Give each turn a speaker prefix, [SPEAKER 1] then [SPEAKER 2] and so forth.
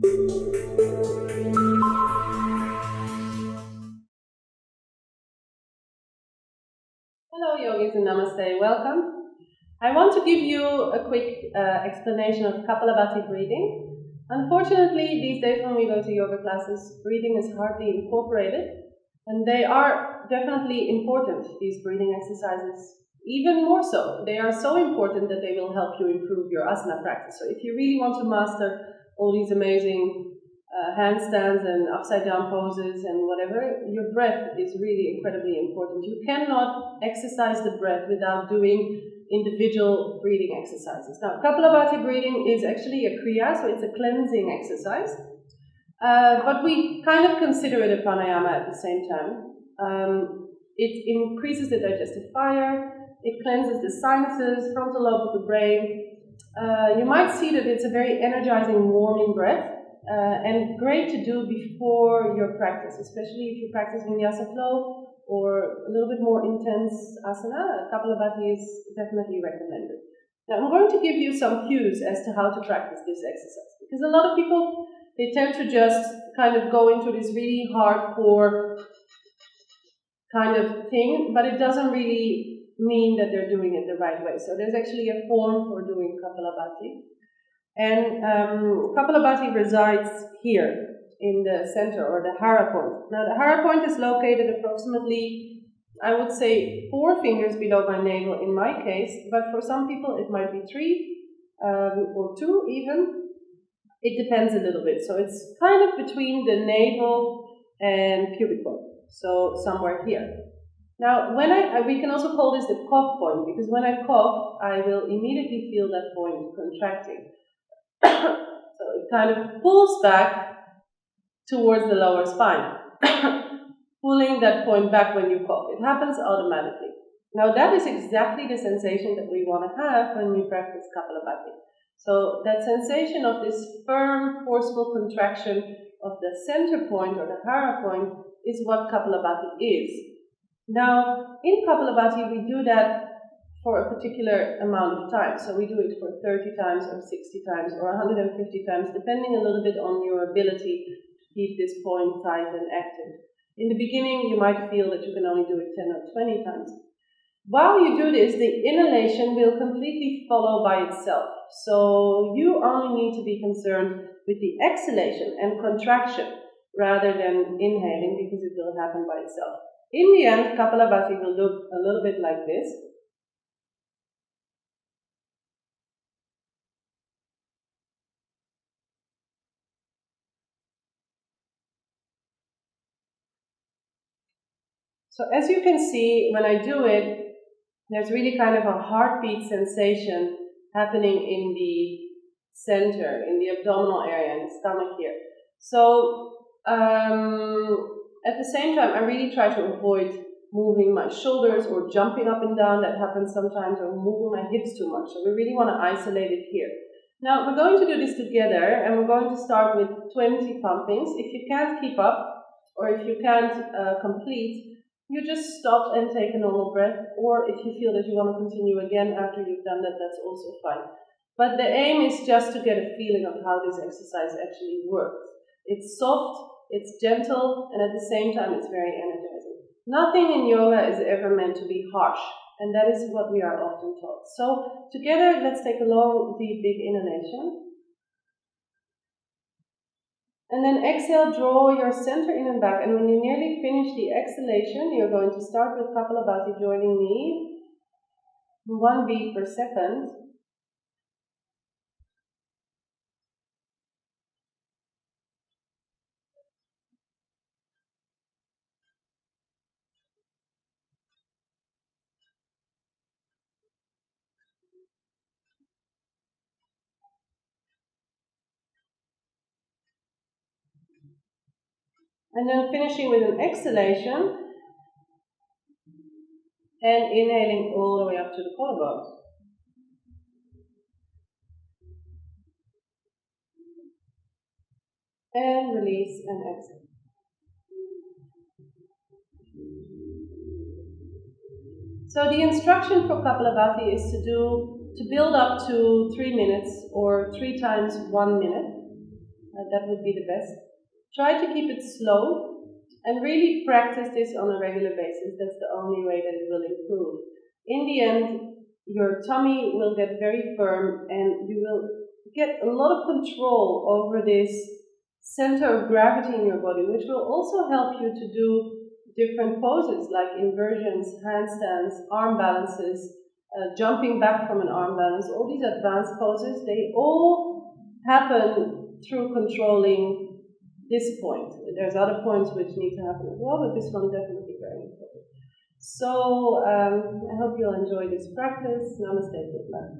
[SPEAKER 1] Hello yogis and namaste, welcome. I want to give you a quick explanation of Kapalabhati breathing. Unfortunately, these days when we go to yoga classes, breathing is hardly incorporated, and they are definitely important, these breathing exercises, even more so. They are so important that they will help you improve your asana practice. So if you really want to master all these amazing handstands and upside down poses and whatever, your breath is really incredibly important. You cannot exercise the breath without doing individual breathing exercises. Now, Kapalabhati breathing is actually a kriya, so it's a cleansing exercise, but we kind of consider it a pranayama at the same time. It increases the digestive fire, it cleanses the sinuses, frontal lobe of the brain. You might see that it's a very energizing, warming breath. And great to do before your practice, especially if you practice vinyasa flow or a little bit more intense asana. Kapalabhati is definitely recommended. Now I'm going to give you some cues as to how to practice this exercise, because a lot of people, they tend to just kind of go into this really hardcore kind of thing, but it doesn't really mean that they're doing it the right way. So there's actually a form for doing Kapalabhati. And Kapalabhati resides here in the center, or the hara point. Now the hara point is located approximately, I would say, 4 fingers below my navel in my case, but for some people it might be 3 or 2 even. It depends a little bit. So it's kind of between the navel and pubic bone, so somewhere here. Now, when we can also call this the cough point, because when I cough, I will immediately feel that point contracting. So it kind of pulls back towards the lower spine, pulling that point back when you cough. It happens automatically. Now that is exactly the sensation that we want to have when we practice Kapalabhati. So that sensation of this firm, forceful contraction of the center point or the hara point is what Kapalabhati is. Now, in Kapalabhati, we do that for a particular amount of time. So we do it for 30 times or 60 times or 150 times, depending a little bit on your ability to keep this point tight and active. In the beginning, you might feel that you can only do it 10 or 20 times. While you do this, the inhalation will completely follow by itself. So you only need to be concerned with the exhalation and contraction rather than inhaling, because it will happen by itself. In the end, Kapalabhati will look a little bit like this. So as you can see, when I do it, there's really kind of a heartbeat sensation happening in the center, in the abdominal area, in the stomach here. So at the same time, I really try to avoid moving my shoulders or jumping up and down. That happens sometimes, or moving my hips too much. So we really want to isolate it here. Now we're going to do this together, and we're going to start with 20 pumpings. If you can't keep up, or if you can't complete, you just stop and take a normal breath, or if you feel that you want to continue again after you've done that, that's also fine. But the aim is just to get a feeling of how this exercise actually works. It's soft, it's gentle, and at the same time it's very energizing. Nothing in yoga is ever meant to be harsh, and that is what we are often taught. So together, let's take a long, deep, big inhalation. And then exhale, draw your center in and back. And when you nearly finish the exhalation, you're going to start with Kapalabhati, joining me 1 beat per second. And then finishing with an exhalation and inhaling all the way up to the collarbones. And release and exhale. So the instruction for Kapalabhati is to build up to 3 minutes or 3 times 1 minute. that would be the best. Try to keep it slow and really practice this on a regular basis. That's the only way that it will improve. In the end, your tummy will get very firm and you will get a lot of control over this center of gravity in your body, which will also help you to do different poses like inversions, handstands, arm balances, jumping back from an arm balance. All these advanced poses, they all happen through controlling this point. There's other points which need to happen as well, but this one definitely very important. So I hope you'll enjoy this practice. Namaste, good luck.